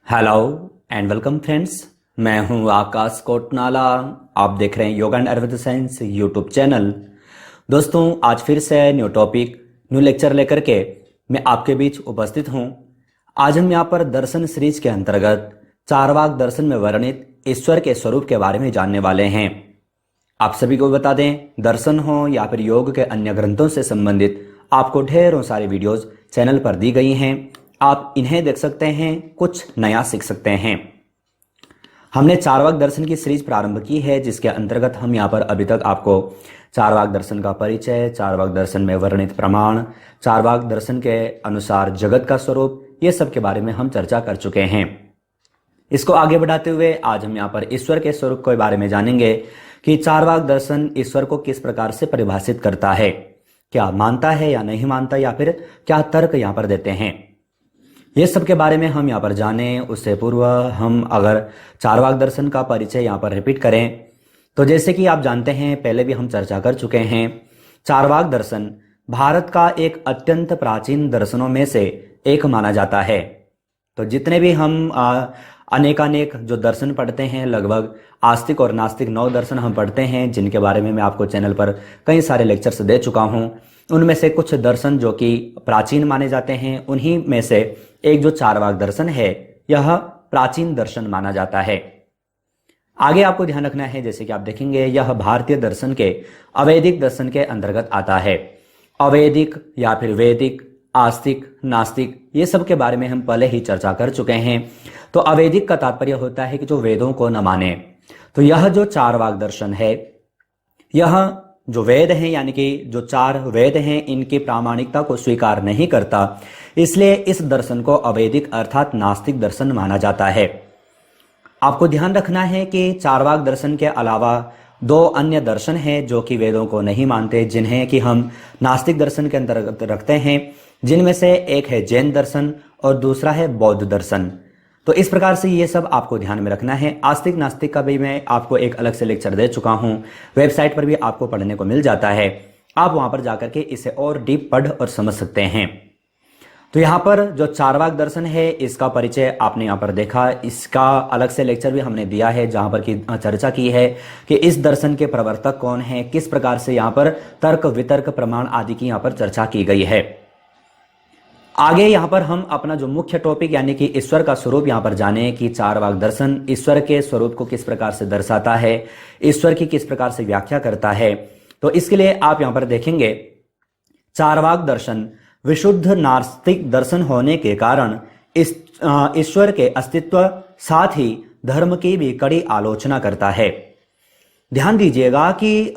Hello and welcome friends. मैं हूं आकाश कोटनाला। आप देख रहे हैं yoga and Ayurveda science YouTube channel. दोस्तों, आज फिर से न्यू टॉपिक न्यू लेक्चर लेकर के मैं आपके बीच उपस्थित हूं। आज हम यहां पर दर्शन सीरीज के अंतर्गत चारवाक दर्शन में वर्णित ईश्वर के स्वरूप के बारे में जानने वाले हैं। आप सभी को बता दें, दर्शन हो या फिर योग के अन्य ग्रंथों से संबंधित आपको ढेरों सारी वीडियोस चैनल पर दी गई हैं। आप इन्हें देख सकते हैं, कुछ नया सीख सकते हैं। हमने चारवाक दर्शन की सीरीज प्रारंभ की है, जिसके अंतर्गत हम यहाँ पर अभी तक आपको चारवाक दर्शन का परिचय, चारवाक दर्शन में वर्णित प्रमाण, चारवाक दर्शन के अनुसार जगत का स्वरूप, ये सब के बारे में हम चर्चा कर चुके हैं। इसको आगे बढ़ाते हुए आज हम यहाँ पर ईश्वर के स्वरूप के बारे में जानेंगे कि चारवाक दर्शन ईश्वर को किस प्रकार से परिभाषित करता है, क्या मानता है या नहीं मानता, या फिर क्या तर्क यहाँ पर देते हैं। ये सब के बारे में हम यहाँ पर जाने उससे पूर्व हम अगर चारवाक दर्शन का परिचय यहाँ पर रिपीट करें तो जैसे कि आप जानते हैं, पहले भी हम चर्चा कर चुके हैं, चारवाक दर्शन भारत का एक अत्यंत प्राचीन दर्शनों में से एक माना जाता है। तो जितने भी हम अनेकानेक जो दर्शन पढ़ते हैं, लगभग आस्तिक और नास्तिक 9 दर्शन हम पढ़ते हैं, जिनके बारे में मैं आपको चैनल पर कई सारे लेक्चर्स दे चुका हूं। उनमें से कुछ दर्शन जो कि प्राचीन माने जाते हैं, उन्हीं में से एक जो चारवाक दर्शन है, यह प्राचीन दर्शन माना जाता है। आगे आपको ध्यान रखना है, जैसे कि आप देखेंगे, यह भारतीय दर्शन के अवैदिक दर्शन के अंतर्गत आता है। अवैदिक या फिर वैदिक, आस्तिक, नास्तिक, ये सब के बारे में हम पहले ही चर्चा कर चुके हैं। तो अवैदिक का तात्पर्य होता है कि जो वेदों को न माने। तो यह जो चारवाक दर्शन है, यह जो वेद हैं, यानी कि जो 4 वेद हैं, इनकी प्रामाणिकता को स्वीकार नहीं करता, इसलिए इस दर्शन को अवैदिक अर्थात नास्तिक दर्शन माना जाता है। आपको ध्यान रखना है कि चारवाक दर्शन के अलावा 2 अन्य दर्शन हैं जो कि वेदों को नहीं मानते, जिन्हें कि हम नास्तिक दर्शन के अंतर्गत रखते हैं, जिनमें से एक है जैन दर्शन और दूसरा है बौद्ध दर्शन। तो इस प्रकार से ये सब आपको ध्यान में रखना है। आस्तिक नास्तिक का भी मैं आपको एक अलग से लेक्चर दे चुका हूं, वेबसाइट पर भी आपको पढ़ने को मिल जाता है। आप वहां पर जाकर के इसे और डीप पढ़ और समझ सकते हैं। तो यहाँ पर जो चारवाक दर्शन है, इसका परिचय आपने यहाँ पर देखा। इसका अलग से लेक्चर भी हमने दिया है, जहां पर की चर्चा की है कि इस दर्शन के प्रवर्तक कौन है, किस प्रकार से यहाँ पर तर्क वितर्क प्रमाण आदि की यहाँ पर चर्चा की गई है। आगे यहाँ पर हम अपना जो मुख्य टॉपिक यानी कि ईश्वर का स्वरूप यहाँ पर जाने कि चारवाक दर्शन ईश्वर के स्वरूप को किस प्रकार से दर्शाता है, ईश्वर की किस प्रकार से व्याख्या करता है। तो इसके लिए आप यहाँ पर देखेंगे, चारवाक दर्शन विशुद्ध नास्तिक दर्शन होने के कारण इस ईश्वर के अस्तित्व साथ ही धर्म की भी कड़ी आलोचना करता है। ध्यान दीजिएगा कि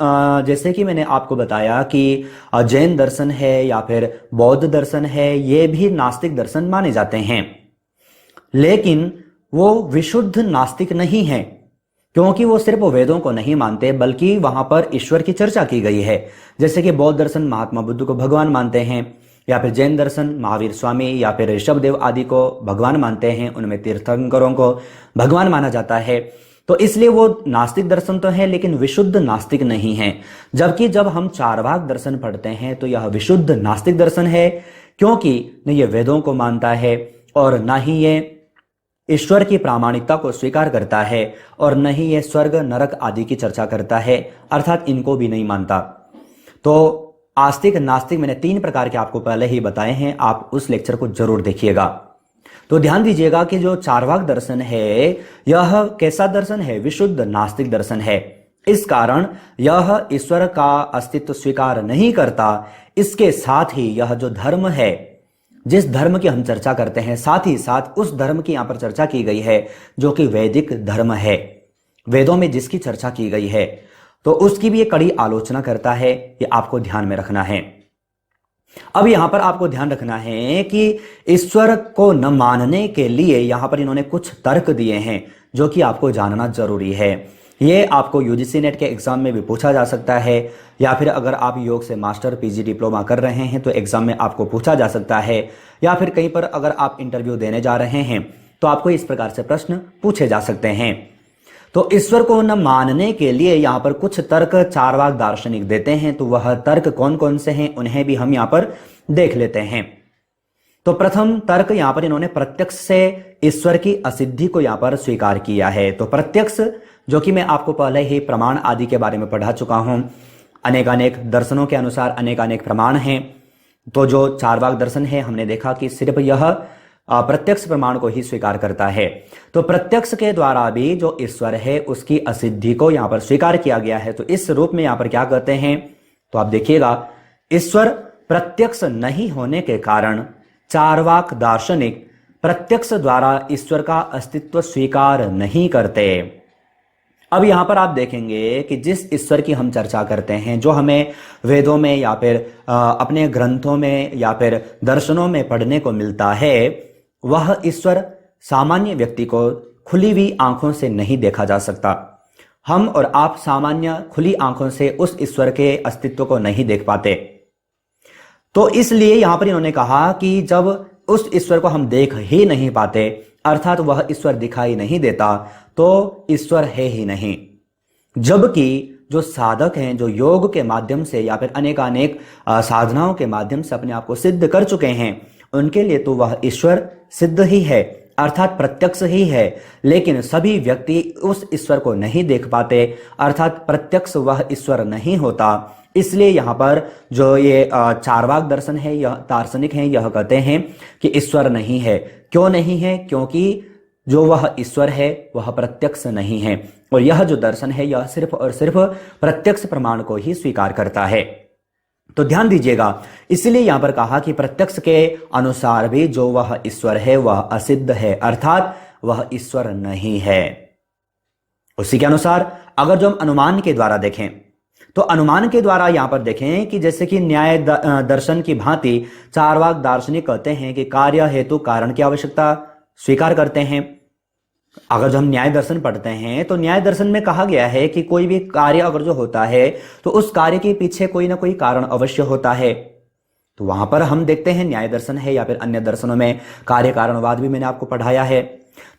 जैसे कि मैंने आपको बताया कि जैन दर्शन है या फिर बौद्ध दर्शन है, ये भी नास्तिक दर्शन माने जाते हैं, लेकिन वो विशुद्ध नास्तिक नहीं है, क्योंकि वो सिर्फ वेदों को नहीं मानते, बल्कि वहां पर ईश्वर की चर्चा की गई है। जैसे कि बौद्ध दर्शन महात्मा बुद्ध को भगवान मानते हैं, या फिर जैन दर्शन महावीर स्वामी या फिर ऋषभदेव आदि को भगवान मानते हैं, उनमें तीर्थंकरों को भगवान माना जाता है। तो इसलिए वो नास्तिक दर्शन तो है, लेकिन विशुद्ध नास्तिक नहीं है। जबकि जब हम चारवाक दर्शन पढ़ते हैं तो यह विशुद्ध नास्तिक दर्शन है, क्योंकि न ये वेदों को मानता है और न ही ये ईश्वर की प्रामाणिकता को स्वीकार करता है, और न ही ये स्वर्ग नरक आदि की चर्चा करता है, अर्थात इनको भी नहीं मानता। तो आस्तिक नास्तिक मैंने 3 प्रकार के आपको पहले ही बताए हैं, आप उस लेक्चर को जरूर देखिएगा। तो ध्यान दीजिएगा कि जो चारवाक दर्शन है, यह कैसा दर्शन है, विशुद्ध नास्तिक दर्शन है। इस कारण यह ईश्वर का अस्तित्व स्वीकार नहीं करता। इसके साथ ही यह जो धर्म है, जिस धर्म की हम चर्चा करते हैं, साथ ही साथ उस धर्म की यहां पर चर्चा की गई है जो कि वैदिक धर्म है, वेदों में जिसकी चर्चा की गई है, तो उसकी भी ये कड़ी आलोचना करता है। ये आपको ध्यान में रखना है। अब यहां पर आपको ध्यान रखना है कि ईश्वर को न मानने के लिए यहां पर इन्होंने कुछ तर्क दिए हैं, जो कि आपको जानना जरूरी है। ये आपको यूजीसी नेट के एग्जाम में भी पूछा जा सकता है, या फिर अगर आप योग से मास्टर पीजी डिप्लोमा कर रहे हैं तो एग्जाम में आपको पूछा जा सकता है, या फिर कहीं पर अगर आप इंटरव्यू देने जा रहे हैं तो आपको इस प्रकार से प्रश्न पूछे जा सकते हैं। तो ईश्वर को न मानने के लिए यहाँ पर कुछ तर्क चारवाक दार्शनिक देते हैं। तो वह तर्क कौन कौन से हैं, उन्हें भी हम यहाँ पर देख लेते हैं। तो प्रथम तर्क यहां पर इन्होंने प्रत्यक्ष से ईश्वर की असिद्धि को यहां पर स्वीकार किया है। तो प्रत्यक्ष, जो कि मैं आपको पहले ही प्रमाण आदि के बारे में पढ़ा चुका हूं, अनेकानेक दर्शनों के अनुसार अनेकानेक प्रमाण हैं। तो जो चारवाक दर्शन है, हमने देखा कि सिर्फ यह प्रत्यक्ष प्रमाण को ही स्वीकार करता है। तो प्रत्यक्ष के द्वारा भी जो ईश्वर है उसकी असिद्धि को यहां पर स्वीकार किया गया है। तो इस रूप में यहां पर क्या कहते हैं, तो आप देखिएगा, ईश्वर प्रत्यक्ष नहीं होने के कारण चारवाक दार्शनिक प्रत्यक्ष द्वारा ईश्वर का अस्तित्व स्वीकार नहीं करते। अब यहां पर आप देखेंगे कि जिस ईश्वर की हम चर्चा करते हैं, जो हमें वेदों में या फिर अपने ग्रंथों में या फिर दर्शनों में पढ़ने को मिलता है, वह ईश्वर सामान्य व्यक्ति को खुली हुई आंखों से नहीं देखा जा सकता। हम और आप सामान्य खुली आंखों से उस ईश्वर के अस्तित्व को नहीं देख पाते। तो इसलिए यहां पर इन्होंने कहा कि जब उस ईश्वर को हम देख ही नहीं पाते, अर्थात वह ईश्वर दिखाई नहीं देता, तो ईश्वर है ही नहीं। जबकि जो साधक हैं, जो योग के माध्यम से या फिर अनेकानेक साधनाओं के माध्यम से अपने आप को सिद्ध कर चुके हैं, उनके लिए तो वह ईश्वर सिद्ध ही है, अर्थात प्रत्यक्ष ही है। लेकिन सभी व्यक्ति उस ईश्वर को नहीं देख पाते, अर्थात प्रत्यक्ष वह ईश्वर नहीं होता। इसलिए यहां पर जो ये चारवाक दर्शन है, यह दार्शनिक हैं, यह कहते हैं कि ईश्वर नहीं है। क्यों नहीं है? क्योंकि जो वह ईश्वर है वह प्रत्यक्ष नहीं है, और यह जो दर्शन है यह सिर्फ और सिर्फ प्रत्यक्ष प्रमाण को ही स्वीकार करता है। तो ध्यान दीजिएगा, इसलिए यहां पर कहा कि प्रत्यक्ष के अनुसार भी जो वह ईश्वर है वह असिद्ध है, अर्थात वह ईश्वर नहीं है। उसी के अनुसार अगर जो हम अनुमान के द्वारा देखें, तो अनुमान के द्वारा यहां पर देखें कि जैसे कि न्याय दर्शन की भांति चारवाक दार्शनिक कहते हैं कि कार्य हेतु कारण की आवश्यकता स्वीकार करते हैं। अगर जो हम न्याय दर्शन पढ़ते हैं, तो न्याय दर्शन में कहा गया है कि कोई भी कार्य अगर जो होता है तो उस कार्य के पीछे कोई ना कोई कारण अवश्य होता है। तो वहां पर हम देखते हैं, न्याय दर्शन है या फिर अन्य दर्शनों में कार्य कारणवाद भी मैंने आपको पढ़ाया है।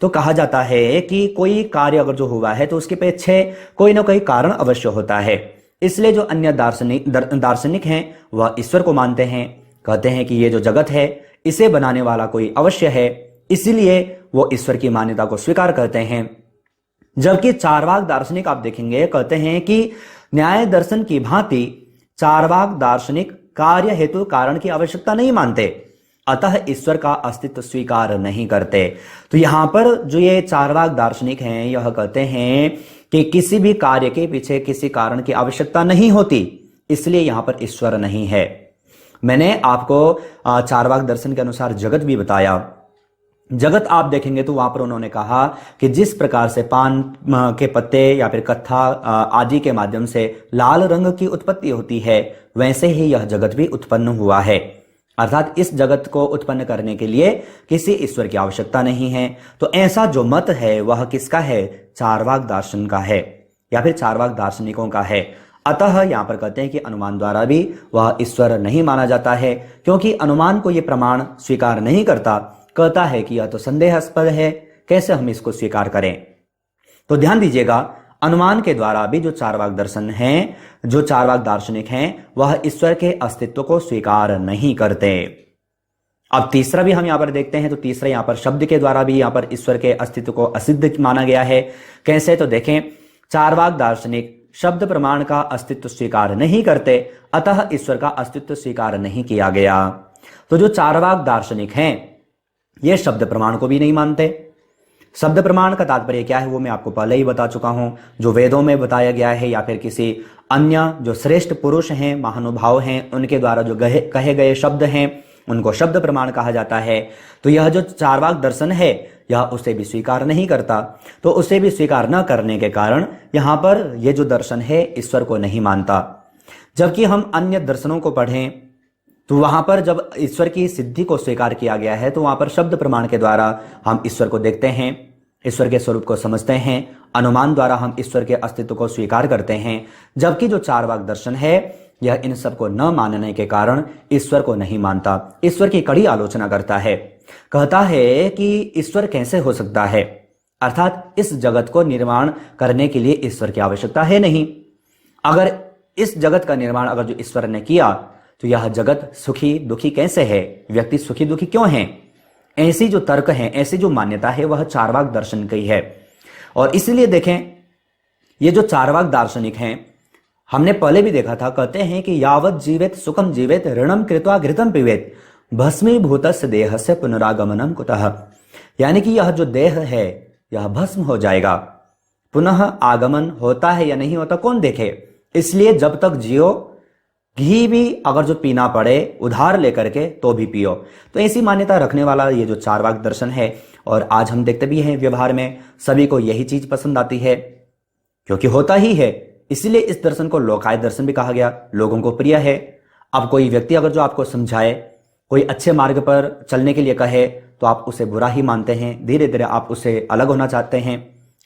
तो कहा जाता है कि कोई कार्य अगर जो हुआ है तो उसके पीछे कोई ना कोई कारण अवश्य होता है। इसलिए जो अन्य दार्शनिक हैं वह ईश्वर को मानते हैं, कहते हैं कि ये जो जगत है इसे बनाने वाला कोई अवश्य है, इसलिए वो ईश्वर की मान्यता को स्वीकार करते हैं। जबकि चारवाक दार्शनिक आप देखेंगे कहते हैं कि न्याय दर्शन की भांति चारवाक दार्शनिक कार्य हेतु कारण की आवश्यकता नहीं मानते, अतः ईश्वर का अस्तित्व स्वीकार नहीं करते। तो यहां पर जो ये चारवाक दार्शनिक हैं यह कहते हैं कि किसी भी कार्य के पीछे किसी कारण की आवश्यकता नहीं होती, इसलिए यहां पर ईश्वर नहीं है। मैंने आपको चारवाक दर्शन के अनुसार जगत भी बताया। जगत आप देखेंगे तो वहां पर उन्होंने कहा कि जिस प्रकार से पान के पत्ते या फिर कत्था आदि के माध्यम से लाल रंग की उत्पत्ति होती है, वैसे ही यह जगत भी उत्पन्न हुआ है, अर्थात इस जगत को उत्पन्न करने के लिए किसी ईश्वर की आवश्यकता नहीं है। तो ऐसा जो मत है वह किसका है? चारवाक दर्शन का है या फिर चारवाक दार्शनिकों का है। अतः यहां पर कहते हैं कि अनुमान द्वारा भी वह ईश्वर नहीं माना जाता है, क्योंकि अनुमान को यह प्रमाण स्वीकार नहीं करता, कहता है कि यह तो संदेहास्पद है, कैसे हम इसको स्वीकार करें। तो ध्यान दीजिएगा, अनुमान के द्वारा भी जो चारवाक दर्शन हैं, जो चारवाक दार्शनिक हैं, वह ईश्वर के अस्तित्व को स्वीकार नहीं करते। अब तीसरा भी हम यहां पर देखते हैं, तो तीसरा यहां पर शब्द के द्वारा भी यहां पर ईश्वर के अस्तित्व को असिद्ध माना गया है। कैसे? तो देखें, चारवाक दार्शनिक शब्द प्रमाण का अस्तित्व स्वीकार नहीं करते, अतः ईश्वर का अस्तित्व स्वीकार नहीं किया गया। तो जो चारवाक दार्शनिक हैं ये शब्द प्रमाण को भी नहीं मानते। शब्द प्रमाण का तात्पर्य क्या है वो मैं आपको पहले ही बता चुका हूं, जो वेदों में बताया गया है या फिर किसी अन्य जो श्रेष्ठ पुरुष हैं, महानुभाव हैं, उनके द्वारा जो कहे गए शब्द हैं उनको शब्द प्रमाण कहा जाता है। तो यह जो चारवाक दर्शन है यह उसे भी स्वीकार नहीं करता। तो उसे भी स्वीकार न करने के कारण यहां पर यह जो दर्शन है ईश्वर को नहीं मानता। जबकि हम अन्य दर्शनों को पढ़ें तो वहां पर जब ईश्वर की सिद्धि को स्वीकार किया गया है तो वहां पर शब्द प्रमाण के द्वारा हम ईश्वर को देखते हैं, ईश्वर के स्वरूप को समझते हैं, अनुमान द्वारा हम ईश्वर के अस्तित्व को स्वीकार करते हैं। जबकि जो चारवाक दर्शन है यह इन सब को न मानने के कारण ईश्वर को नहीं मानता, ईश्वर की कड़ी आलोचना करता है, कहता है कि ईश्वर कैसे हो सकता है, अर्थात इस जगत को निर्माण करने के लिए ईश्वर की आवश्यकता है नहीं। अगर इस जगत का निर्माण अगर जो ईश्वर ने किया तो यह जगत सुखी दुखी कैसे है, व्यक्ति सुखी दुखी क्यों है, ऐसी जो तर्क है, ऐसी जो मान्यता है वह चार्वाक दर्शन की है। और इसलिए देखें, ये जो चार्वाक दार्शनिक हैं, हमने पहले भी देखा था, कहते हैं कि यावत जीवेत सुखम जीवेत ऋणम कृत्वा घृतम पिबेत भस्मीभूतस्य देहस्य पुनरागमनम कुतः। यानी कि यह जो देह है यह भस्म हो जाएगा, पुनः आगमन होता है या नहीं होता कौन देखे। इसलिए जब तक जियो, घी भी अगर जो पीना पड़े उधार लेकर के तो भी पियो। तो ऐसी मान्यता रखने वाला ये जो चार्वाक दर्शन है, और आज हम देखते भी हैं व्यवहार में सभी को यही चीज पसंद आती है, क्योंकि होता ही है। इसलिए इस दर्शन को लोकायत दर्शन भी कहा गया, लोगों को प्रिय है। अब कोई व्यक्ति अगर जो आपको समझाए, कोई अच्छे मार्ग पर चलने के लिए कहे, तो आप उसे बुरा ही मानते हैं, धीरे धीरे आप उसे अलग होना चाहते हैं,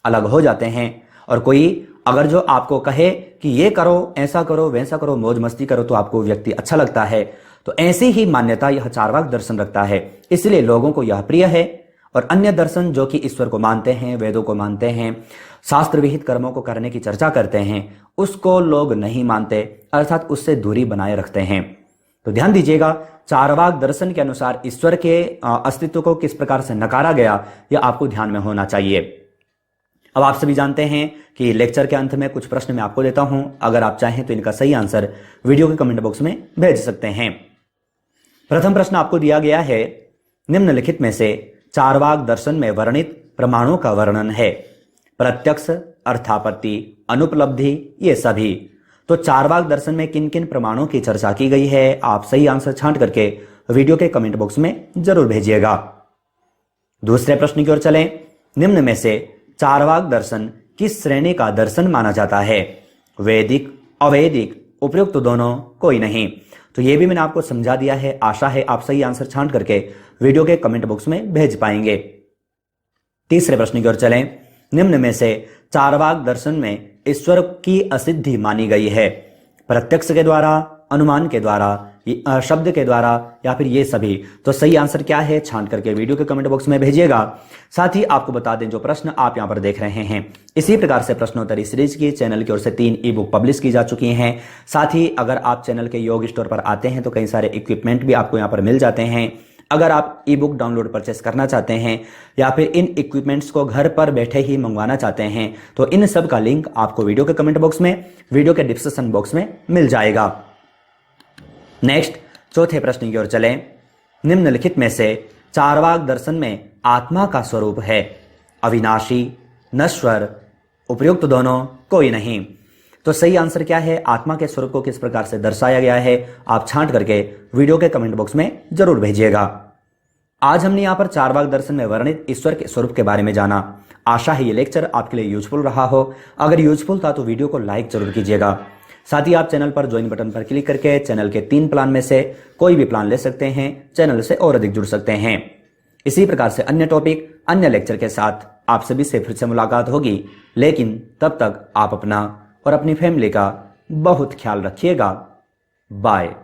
अलग हो जाते हैं। और कोई अगर जो आपको कहे कि ये करो, ऐसा करो, वैसा करो, मौज मस्ती करो, तो आपको व्यक्ति अच्छा लगता है। तो ऐसी ही मान्यता यह चार्वाक दर्शन रखता है, इसलिए लोगों को यह प्रिय है। और अन्य दर्शन जो कि ईश्वर को मानते हैं, वेदों को मानते हैं, शास्त्र विहित कर्मों को करने की चर्चा करते हैं, उसको लोग नहीं मानते, अर्थात उससे दूरी बनाए रखते हैं। तो ध्यान दीजिएगा, चार्वाक दर्शन के अनुसार ईश्वर के अस्तित्व को किस प्रकार से नकारा गया, यह आपको ध्यान में होना चाहिए। अब आप सभी जानते हैं कि लेक्चर के अंत में कुछ प्रश्न मैं आपको देता हूं, अगर आप चाहें तो इनका सही आंसर वीडियो के कमेंट बॉक्स में भेज सकते हैं। प्रथम प्रश्न आपको दिया गया है, निम्नलिखित में से चार्वाक दर्शन में वर्णित प्रमाणों का वर्णन है। प्रत्यक्ष, अर्थापत्ति, अनुपलब्धि, ये सभी। तो चार्वाक दर्शन में किन किन प्रमाणों की चर्चा की गई है, आप सही आंसर छांट करके वीडियो के कमेंट बॉक्स में जरूर भेजिएगा। दूसरे प्रश्न की ओर चलें, निम्न में से चार्वाक दर्शन किस श्रेणी का दर्शन माना जाता है? वैदिक, अवैदिक, उपयुक्त दोनों, कोई नहीं। तो ये भी मैंने आपको समझा दिया है, आशा है आप सही आंसर छांट करके वीडियो के कमेंट बॉक्स में भेज पाएंगे। तीसरे प्रश्न की ओर चलें, निम्न में से चार्वाक दर्शन में ईश्वर की असिद्धि मानी गई है। प्रत्यक्ष के द्वारा, अनुमान के द्वारा, शब्द के द्वारा, या फिर ये सभी। तो सही आंसर क्या है छांट करके वीडियो के कमेंट बॉक्स में भेजिएगा। साथ ही आपको बता दें, जो प्रश्न आप यहां पर देख रहे हैं, इसी प्रकार से प्रश्नोत्तरी सीरीज की चैनल की ओर से 3 ई बुक पब्लिश की जा चुकी हैं। साथ ही अगर आप चैनल के योग स्टोर पर आते हैं तो कई सारे इक्विपमेंट भी आपको यहां पर मिल जाते हैं। अगर आप ई बुक डाउनलोड परचेस करना चाहते हैं या फिर इन इक्विपमेंट्स को घर पर बैठे ही मंगवाना चाहते हैं, तो इन सब का लिंक आपको वीडियो के कमेंट बॉक्स में, वीडियो के डिस्क्रिप्शन बॉक्स में मिल जाएगा। नेक्स्ट, चौथे प्रश्न की ओर चलें, निम्नलिखित में से चार्वाक दर्शन में आत्मा का स्वरूप है। अविनाशी, नश्वर, उपयुक्त दोनों, कोई नहीं। तो सही आंसर क्या है, आत्मा के स्वरूप को किस प्रकार से दर्शाया गया है, आप छांट करके वीडियो के कमेंट बॉक्स में जरूर भेजिएगा। आज हमने यहां पर चार्वाक दर्शन में वर्णित ईश्वर के स्वरूप के बारे में जाना। आशा है ये लेक्चर आपके लिए यूजफुल रहा हो। अगर यूजफुल था तो वीडियो को लाइक जरूर कीजिएगा। साथ ही आप चैनल पर ज्वाइन बटन पर क्लिक करके चैनल के 3 प्लान में से कोई भी प्लान ले सकते हैं, चैनल से और अधिक जुड़ सकते हैं। इसी प्रकार से अन्य टॉपिक, अन्य लेक्चर के साथ आप सभी से फिर से मुलाकात होगी, लेकिन तब तक आप अपना और अपनी फैमिली का बहुत ख्याल रखिएगा। बाय।